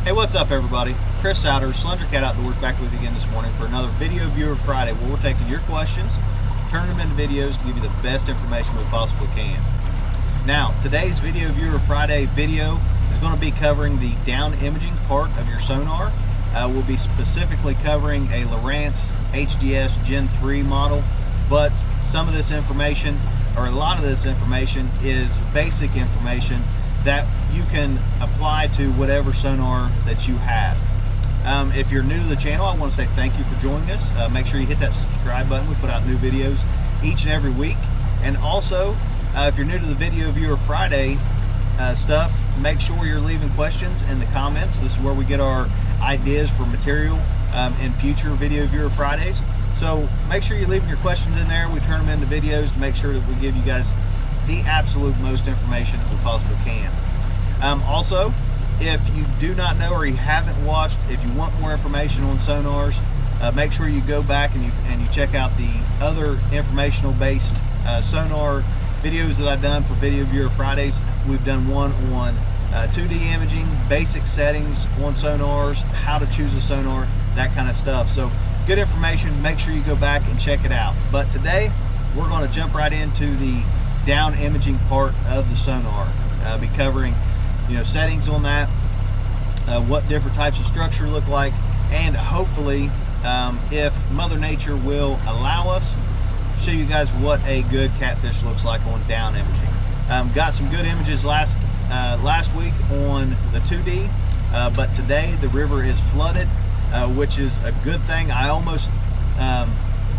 Hey, what's up everybody? Chris Souter, Slender Cat Outdoors, back with you again this morning for another Video Viewer Friday where we're taking your questions, turning them into videos to give you the best information we possibly can. Now, today's Video Viewer Friday video is going to be covering the down imaging part of your sonar. We'll be specifically covering a Lowrance HDS Gen 3 model, but some of this information, or a lot of this information, is basic information that you can apply to whatever sonar that you have. If you're new to the channel, I want to say thank you for joining us. Make sure you hit that subscribe button. We put out new videos each and every week. And also, if you're new to the Video Viewer Friday stuff, make sure you're leaving questions in the comments. This is where we get our ideas for material in future Video Viewer Fridays. So make sure you're leaving your questions in there. We turn them into videos to make sure that we give you guys the absolute most information that we possibly can. Also, if you do not know or you haven't watched, if you want more information on sonars, make sure you go back and you check out the other informational based sonar videos that I've done for Video Viewer Fridays. We've done one on 2D imaging, basic settings on sonars, how to choose a sonar, that kind of stuff. So good information. Make sure you go back and check it out. But today we're going to jump right into the down imaging part of the sonar. I'll be covering, settings on that, what different types of structure look like, and hopefully, if Mother Nature will allow us, show you guys what a good catfish looks like on down imaging. Got some good images last week on the 2D, but today the river is flooded, which is a good thing. I almost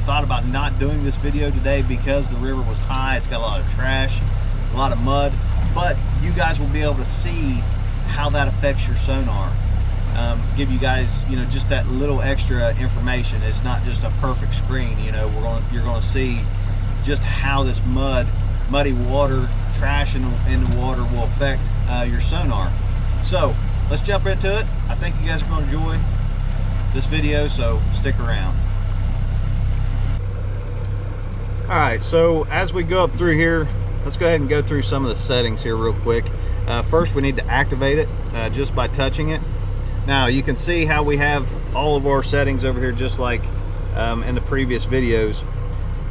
thought about not doing this video today because the river was high. It's got a lot of trash, a lot of mud, but you guys will be able to see how that affects your sonar. Give you guys, just that little extra information. It's not just a perfect screen. You're going to see just how this muddy water, trash in the water will affect your sonar. So let's jump into it. I think you guys are going to enjoy this video, so stick around. Alright, so as we go up through here, let's go ahead and go through some of the settings here real quick. First, we need to activate it just by touching it. Now, you can see how we have all of our settings over here just like in the previous videos.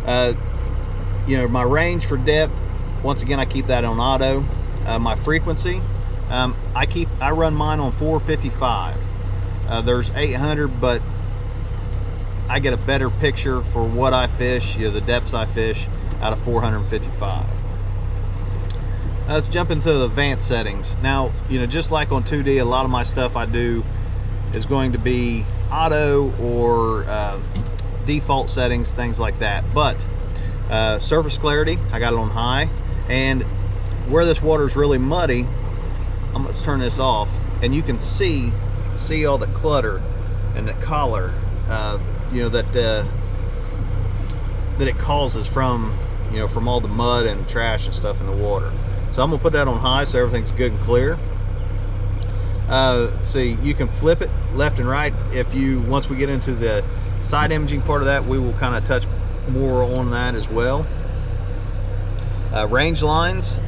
My range for depth, once again, I keep that on auto. My frequency, I run mine on 455. There's 800, but I get a better picture for what I fish, the depths I fish, out of 455. Let's jump into the advanced settings. Now, just like on 2D, a lot of my stuff I do is going to be auto or default settings, things like that. But surface clarity, I got it on high. And where this water is really muddy, let's turn this off, and you can see all the clutter and the color that it causes from all the mud and trash and stuff in the water. So I'm gonna put that on high so everything's good and clear. See, you can flip it left and right. Once we get into the side imaging part of that, we will kind of touch more on that as well. Range lines,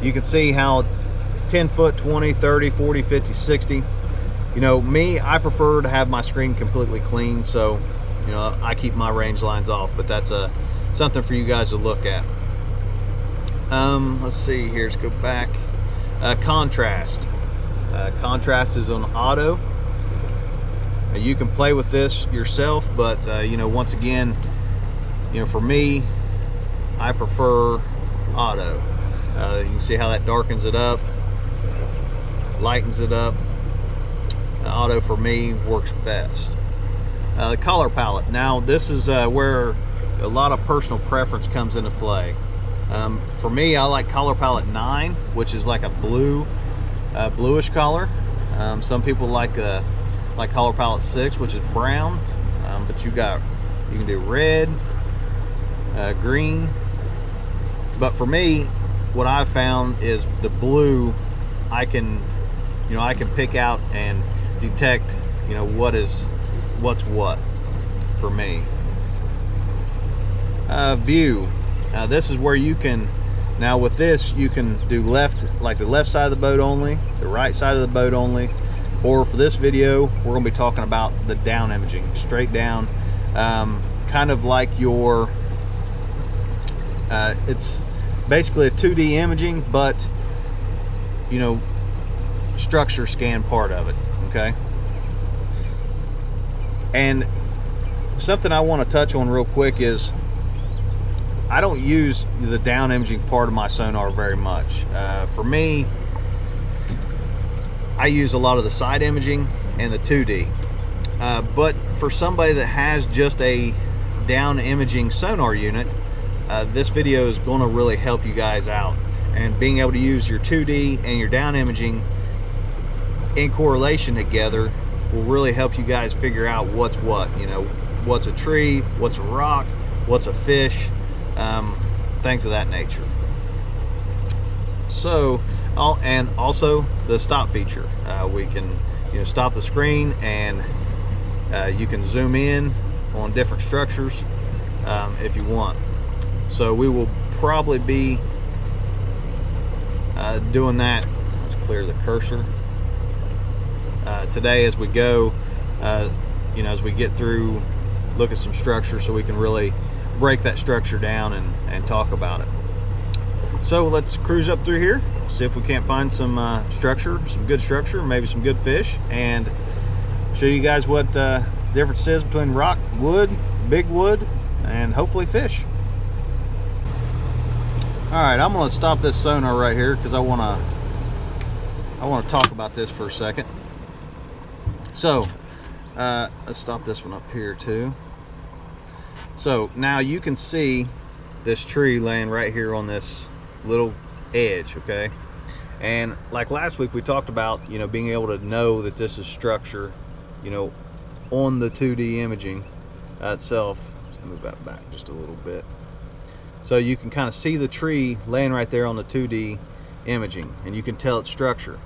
you can see how 10 foot, 20, 30, 40, 50, 60. Me, I prefer to have my screen completely clean, so I keep my range lines off, but that's something for you guys to look at. Let's see here, let's go back. Contrast. Contrast is on auto. You can play with this yourself, but once again, for me, I prefer auto. You can see how that darkens it up, lightens it up. Auto for me works best. The color palette. Now this is where a lot of personal preference comes into play. For me, I like color palette 9, which is like a bluish color. Some people like color palette 6, which is brown. But you can do red, green. But for me, what I've found is the blue, I can pick out and detect what's what for me. View, this is where you can Now with this, you can do left, like the left side of the boat only, the right side of the boat only, or for this video, we're going to be talking about the down imaging, straight down, kind of like your, it's basically a 2D imaging, but you know, structure scan part of it, okay? And something I want to touch on real quick is I don't use the down imaging part of my sonar very much. For me, I use a lot of the side imaging and the 2D. But for somebody that has just a down imaging sonar unit, this video is going to really help you guys out. And being able to use your 2D and your down imaging in correlation together will really help you guys figure out what's what. You know, what's a tree, what's a rock, what's a fish, things of that nature. So, and also the stop feature. We can, you know, stop the screen, and you can zoom in on different structures if you want. So we will probably be doing that. Let's clear the cursor today as we go. You know, as we get through, look at some structure, so we can really break that structure down and talk about it. So let's cruise up through here, see if we can't find some structure, some good structure, maybe some good fish, and show you guys what the difference is between rock, wood, big wood, and hopefully fish. All right, I'm going to stop this sonar right here because I want to talk about this for a second. So let's stop this one up here too. So now you can see this tree laying right here on this little edge, okay? And like last week we talked about, you know, being able to know that this is structure, you know, on the 2D imaging itself. Let's move that back just a little bit. So you can kind of see the tree laying right there on the 2D imaging, and you can tell its structure.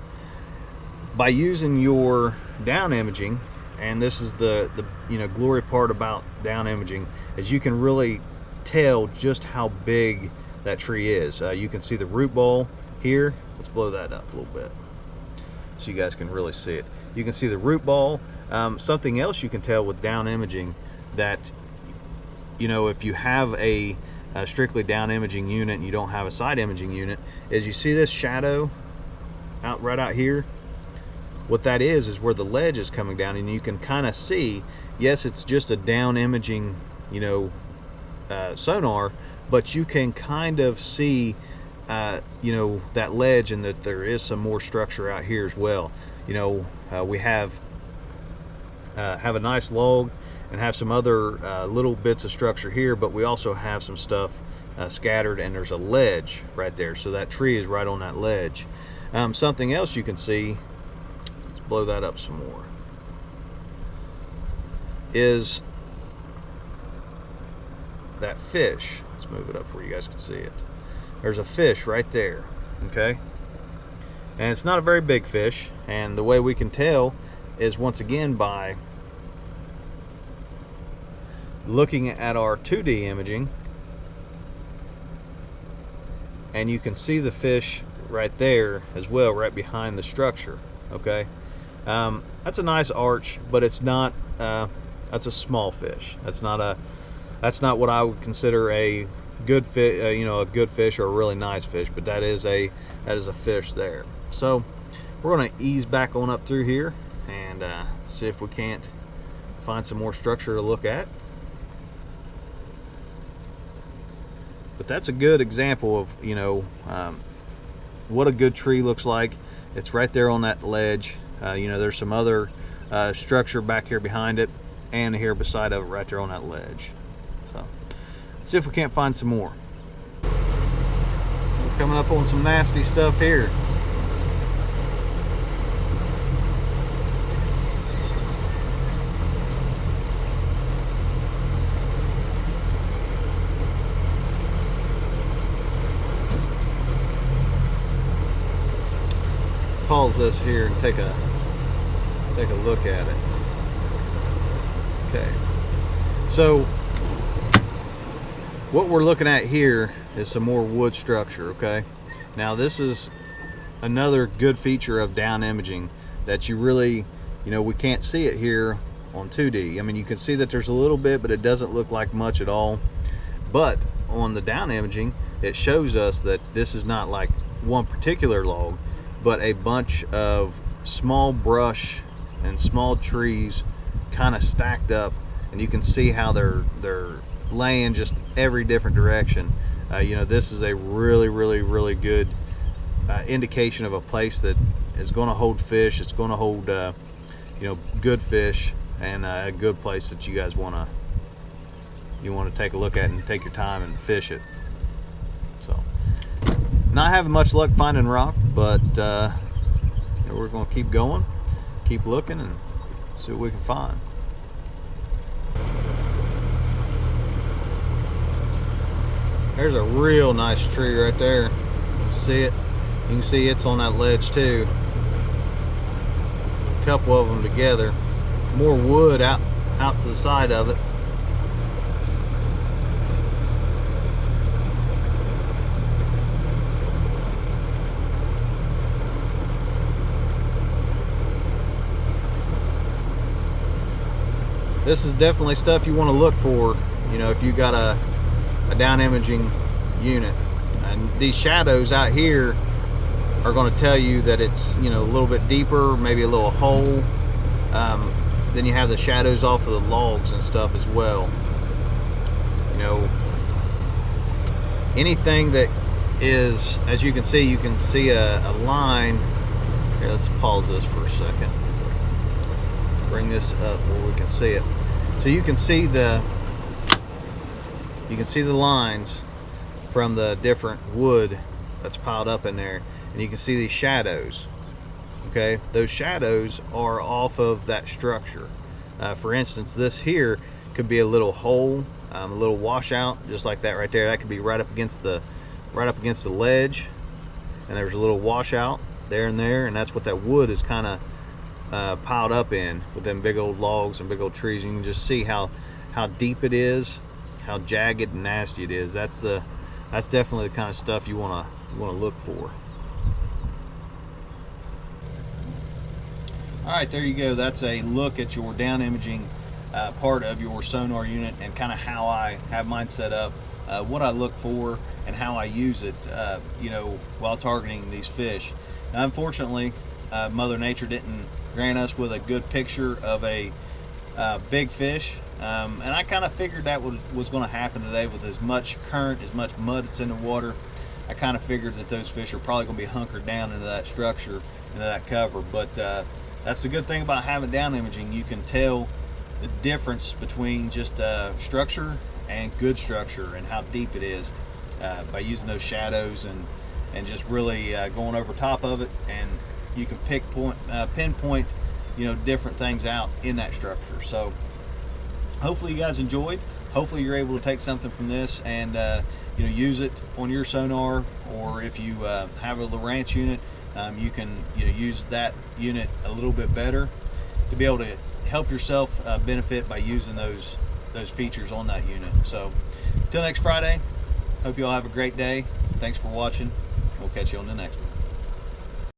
By using your down imaging, and this is the you know, glory part about down imaging, is you can really tell just how big that tree is. You can see the root ball here. Let's blow that up a little bit so you guys can really see it. You can see the root ball. Something else you can tell with down imaging, that, you know, if you have a strictly down imaging unit and you don't have a side imaging unit, is you see this shadow right out here. What that is where the ledge is coming down, and you can kind of see, yes, it's just a down imaging, you know, sonar, but you can kind of see you know, that ledge, and that there is some more structure out here as well. You know, we have a nice log and have some other little bits of structure here, but we also have some stuff scattered, and there's a ledge right there, so that tree is right on that ledge. Something else you can see, let's blow that up some more, is that fish. Let's move it up where you guys can see it. There's a fish right there, okay? And it's not a very big fish, and the way we can tell is once again by looking at our 2D imaging, and you can see the fish right there as well, right behind the structure, okay? That's a nice arch, but it's not, that's a small fish. That's not what I would consider a good fish, you know, a good fish or a really nice fish, but that is a fish there. So we're going to ease back on up through here and see if we can't find some more structure to look at. But that's a good example of, you know, what a good tree looks like. It's right there on that ledge. You know, there's some other structure back here behind it, and here beside of it right there on that ledge. So let's see if we can't find some more. We're coming up on some nasty stuff here. Pause this here and take a look at it. Okay, so what we're looking at here is some more wood structure. Okay, now this is another good feature of down imaging that you really, we can't see it here on 2D. I mean, you can see that there's a little bit, but it doesn't look like much at all. But on the down imaging, it shows us that this is not like one particular log, but a bunch of small brush and small trees kind of stacked up, and you can see how they're laying just every different direction. This is a really good indication of a place that is going to hold fish. It's going to hold good fish, and a good place that you guys want to take a look at and take your time and fish it. So, not having much luck finding rock, but we're going to keep going, keep looking, and see what we can find. There's a real nice tree right there. See it? You can see it's on that ledge too. A couple of them together. More wood out to the side of it. This is definitely stuff you want to look for, if you got a down imaging unit. And these shadows out here are going to tell you that it's, a little bit deeper, maybe a little hole. Then you have the shadows off of the logs and stuff as well. Anything that is, as you can see a line. Here, let's pause this for a second. Bring this up where we can see it. So you can see the lines from the different wood that's piled up in there, and you can see these shadows. Okay, those shadows are off of that structure. For instance, this here could be a little hole, a little washout, just like that right there. That could be right up against the ledge, and there's a little washout there and there, and that's what that wood is kind of piled up in with them big old logs and big old trees. You can just see how deep it is, how jagged and nasty it is. That's definitely the kind of stuff you want to look for. All right, there you go. That's a look at your down imaging part of your sonar unit, and kind of how I have mine set up, what I look for, and how I use it, while targeting these fish. Now, unfortunately, Mother Nature didn't grant us with a good picture of a big fish, and I kind of figured that was going to happen today with as much current, as much mud that's in the water. I kind of figured that those fish are probably going to be hunkered down into that structure, into that cover. But that's the good thing about having down imaging. You can tell the difference between just structure and good structure, and how deep it is, by using those shadows and just really going over top of it. And you can pinpoint different things out in that structure. So hopefully you guys enjoyed. Hopefully you're able to take something from this and use it on your sonar, or if you have a Lowrance unit, you can use that unit a little bit better to be able to help yourself benefit by using those features on that unit. So until next Friday, hope you all have a great day. Thanks for watching. We'll catch you on the next one.